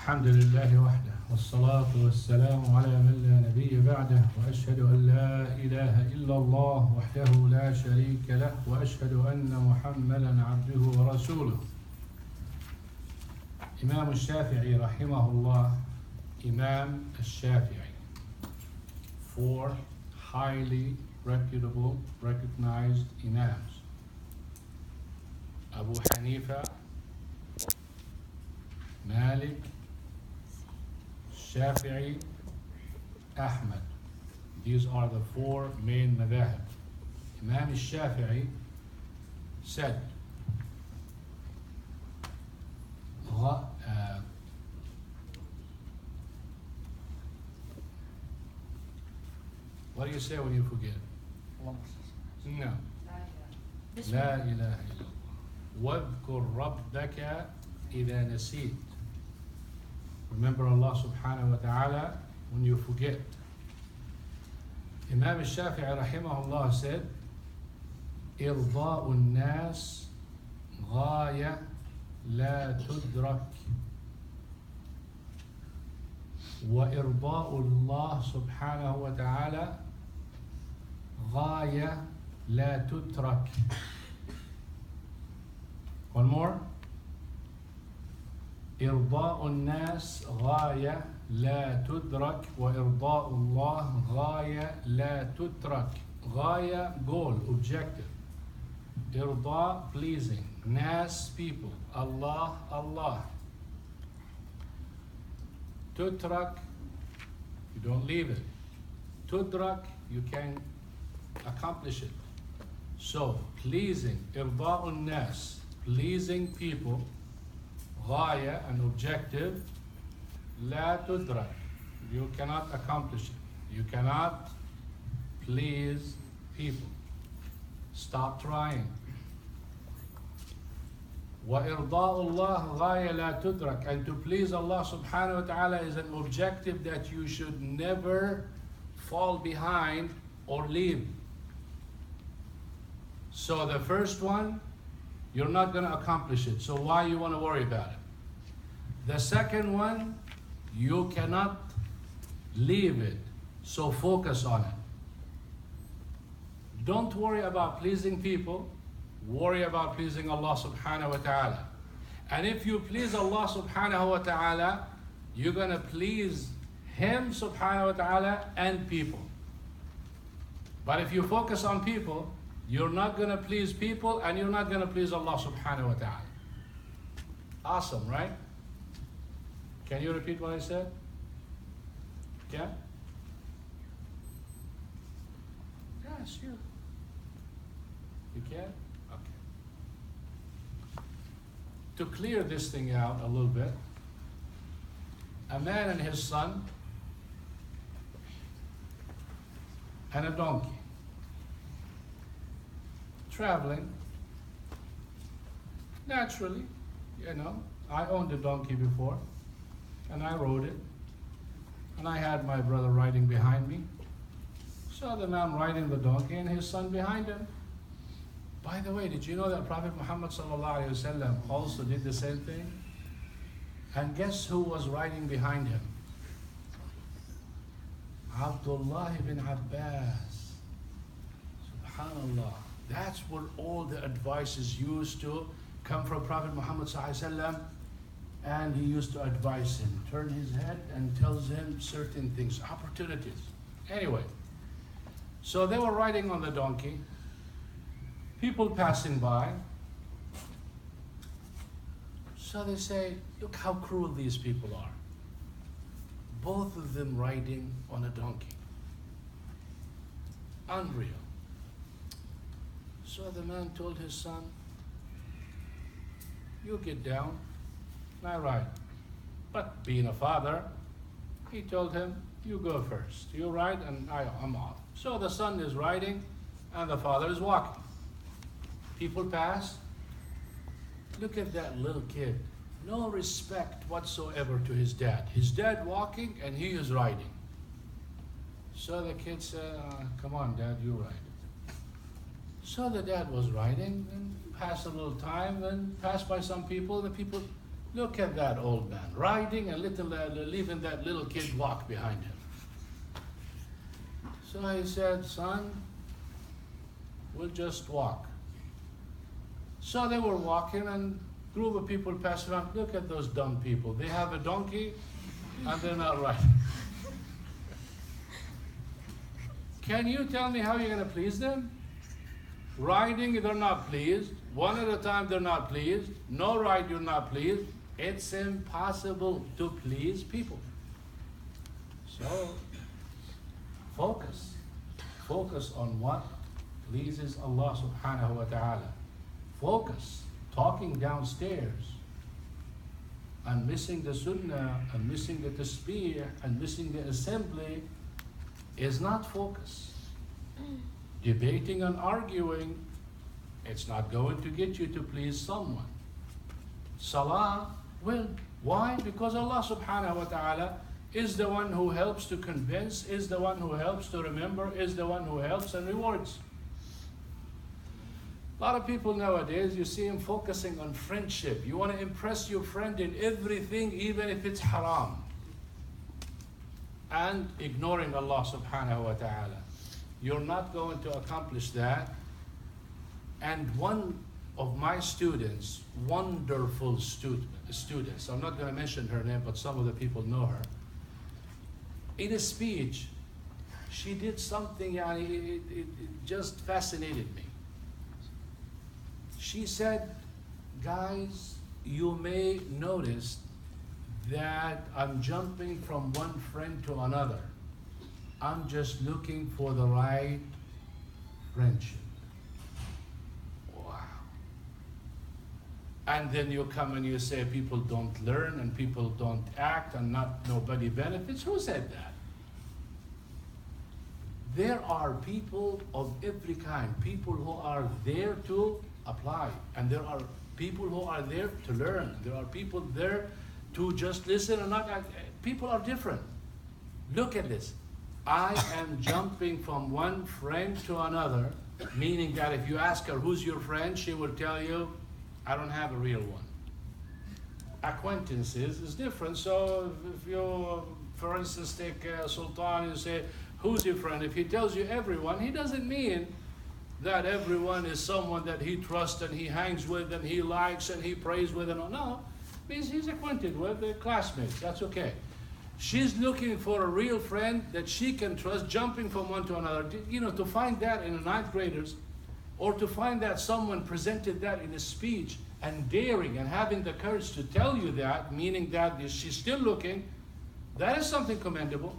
الحمد لله وحده والصلاة والسلام على من لا نبي بعده وأشهد أن لا إله إلا الله وحده لا شريك له وأشهد أن محمدا عبده ورسوله. إمام الشافعي رحمه الله. Imam al-Shafi'i. 4 highly reputable, recognized Imams. Abu Hanifa, Malik, Shafi'i, Ahmad. These are the 4 main madhahib. Imam al-Shafi'i said, what do you say when you forget? No. لا إله إلا الله. واذكر ربك إذا نسيت. Remember Allah subhanahu wa ta'ala when you forget. Imam al-Shafi'i rahimahullah said, ارضاء الناس غاية لا تدرك وإرضاء الله سبحانه وتعالى غاية لا تترك. One more. إرضاء الناس غاية لا تدرك وإرضاء الله غاية لا تترك. غاية, goal, objective. إرضاء, pleasing. ناس, people. Allah, Allah. تترك, you don't leave it. تدرك, you can accomplish it. So, pleasing, إرضاء الناس, pleasing people. غاية, an objective. لا تدرك, you cannot accomplish it. You cannot please people. Stop trying. وإرضاء الله غاية لا تدرك. And to please Allah subhanahu wa ta'ala is an objective that you should never fall behind or leave. So the first one, you're not going to accomplish it. So why you want to worry about it? The second one, you cannot leave it. So focus on it. Don't worry about pleasing people. Worry about pleasing Allah subhanahu wa ta'ala. And if you please Allah subhanahu wa ta'ala, you're going to please Him subhanahu wa ta'ala and people. But if you focus on people, you're not going to please people and you're not going to please Allah subhanahu wa ta'ala. Awesome, right? Can you repeat what I said? Yeah? Yeah, sure. You can? Okay. To clear this thing out a little bit, a man and his son and a donkey traveling. Naturally, you know, I owned a donkey before and I rode it and I had my brother riding behind me. So the man riding the donkey and his son behind him. By the way, did you know that Prophet Muhammad sallallahu alaihi wasallam also did the same thing? And guess who was riding behind him? Abdullah ibn Abbas. Subhanallah. That's where all the advices used to come from Prophet Muhammad sallallahu alaihi wasallam, and he used to advise him, turn his head and tells him certain things, opportunities. Anyway, so they were riding on the donkey. People passing by. So they say, look how cruel these people are. Both of them riding on a donkey. Unreal. So the man told his son, you get down and I ride. But being a father, he told him, you go first. You ride and I'm off. So the son is riding and the father is walking. People pass. Look at that little kid. No respect whatsoever to his dad. His dad walking and he is riding. So the kid said, come on dad, you ride. So the dad was riding and passed a little time and passed by some people. The people, Look at that old man riding and leaving that little kid walk behind him. So he said, son, we'll just walk. So they were walking and a group of people passed around. Look at those dumb people. They have a donkey and they're not riding. Can you tell me how you're going to please them? Riding, they're not pleased. One at a time, they're not pleased. No ride, you're not pleased. It's impossible to please people. So, focus. Focus on what pleases Allah subhanahu wa ta'ala. Focus. Talking downstairs and missing the sunnah and missing the tasbih and missing the assembly is not focus. Debating and arguing, it's not going to get you to please someone. Salah will. Why? Because Allah subhanahu wa ta'ala is the one who helps to convince, is the one who helps to remember, is the one who helps and rewards. A lot of people nowadays, you see them focusing on friendship. You want to impress your friend in everything, even if it's haram. And ignoring Allah subhanahu wa ta'ala. You're not going to accomplish that. And one of my students, wonderful students, I'm not going to mention her name, but some of the people know her. In a speech, she did something, it just fascinated me. She said, guys, you may notice that I'm jumping from one friend to another. I'm just looking for the right friendship. Wow. And then you come and you say people don't learn and people don't act and nobody benefits. Who said that? There are people of every kind, people who are there to apply, and there are people who are there to learn. There are people there to just listen and not act. People are different. Look at this. I am jumping from one friend to another, meaning that if you ask her who's your friend, she will tell you, I don't have a real one. Acquaintances is different. So if you, for instance, take Sultan and say, who's your friend? If he tells you everyone, he doesn't mean that everyone is someone that he trusts and he hangs with and he likes and he prays with and all. No, means he's acquainted with the classmates. That's okay. She's looking for a real friend that she can trust, jumping from one to another. You know, to find that in the ninth graders, or to find that someone presented that in a speech and daring and having the courage to tell you that, meaning that she's still looking, that is something commendable.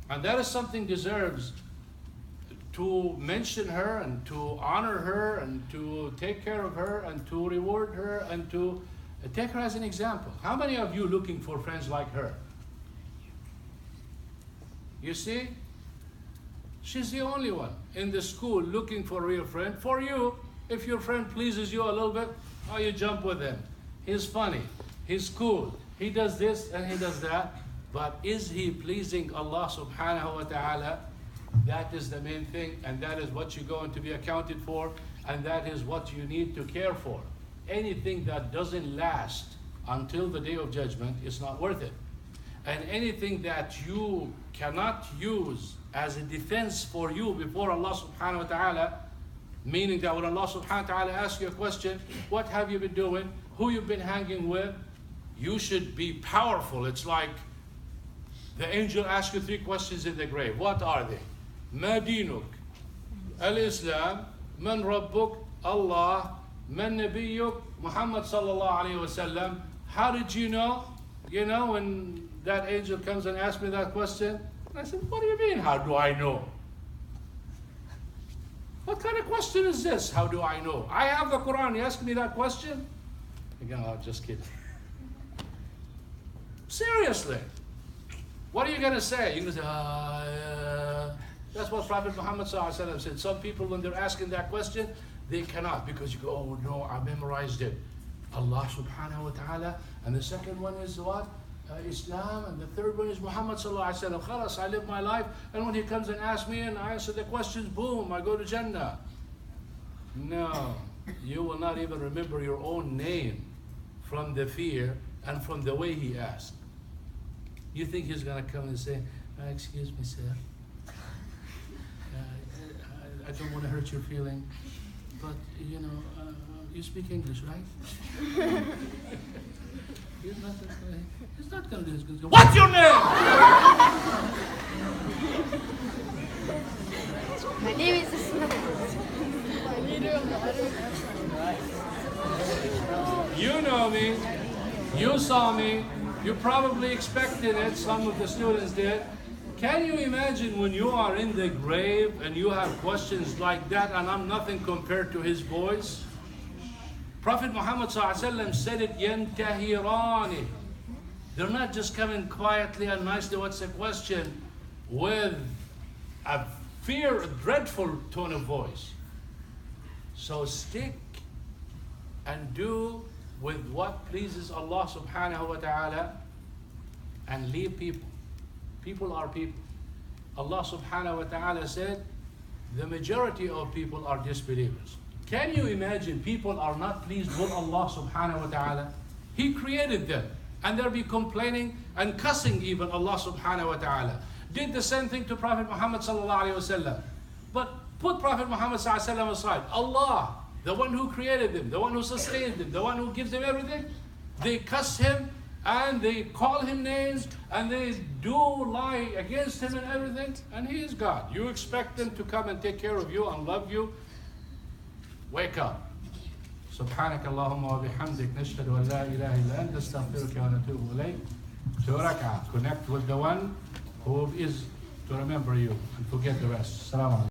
And that is something deserves to mention her and to honor her and to take care of her and to reward her and to take her as an example. How many of you looking for friends like her? You see, she's the only one in the school looking for a real friend. For you, if your friend pleases you a little bit, oh, you jump with him. He's funny, he's cool, he does this and he does that. But is he pleasing Allah subhanahu wa ta'ala? That is the main thing, and that is what you're going to be accounted for, and that is what you need to care for. Anything that doesn't last until the day of judgment is not worth it. And anything that you cannot use as a defense for you before Allah subhanahu wa ta'ala, meaning that when Allah subhanahu wa ta'ala asks you a question, what have you been doing, who you've been hanging with, you should be powerful. It's like the angel asks you 3 questions in the grave. What are they? ما دينك الإسلام من ربك الله من نبيك Muhammad sallallahu alayhi wa sallam. How did you know? You know, when that angel comes and asks me that question, I said, what do you mean, how do I know? What kind of question is this? How do I know? I have the Quran. You ask me that question? Again, I'll just kidding. Seriously. What are you going to say? You're going to say, That's what Prophet Muhammad ﷺ said. Some people, when they're asking that question, they cannot, because you go, oh no, I memorized it. Allah subhanahu wa ta'ala. And the second one is what? Islam. And the third one is Muhammad ﷺ. Khalas, I live my life. And when he comes and asks me and I answer the questions, boom, I go to Jannah. No, you will not even remember your own name from the fear and from the way he asked. You think he's going to come and say, excuse me, sir. I don't want to hurt your feeling, but you know, you speak English, right? He's not going to do this. He's gonna go, what's your name? My name is Ismail. You know me, you saw me, you probably expected it, some of the students did. Can you imagine when you are in the grave and you have questions like that and I'm nothing compared to his voice? Prophet Muhammad ﷺ said it, يَنْتَهِرَانِ. They're not just coming quietly and nicely, what's the question? With a fear, a dreadful tone of voice. So stick and do with what pleases Allah subhanahu wa ta'ala and leave people. People are people. Allah subhanahu wa ta'ala said, the majority of people are disbelievers. Can you imagine people are not pleased with Allah subhanahu wa ta'ala? He created them. And they'll be complaining and cussing even Allah subhanahu wa ta'ala. Did the same thing to Prophet Muhammad sallallahu alayhi wa sallam. But put Prophet Muhammad sallallahu alayhi wa sallam aside. Allah, the one who created them, the one who sustained them, the one who gives them everything, they cuss him and they call him names and they do lie against him and everything, and he is God. You expect him to come and take care of you and love you? Wake up. سبحانك اللهم وبحمدك نشهد أن لا إله إلا أنت نستغفرك ونتوب إليك. تدرك. Connect with the one who is to remember you and forget the rest. Assalamu alaikum.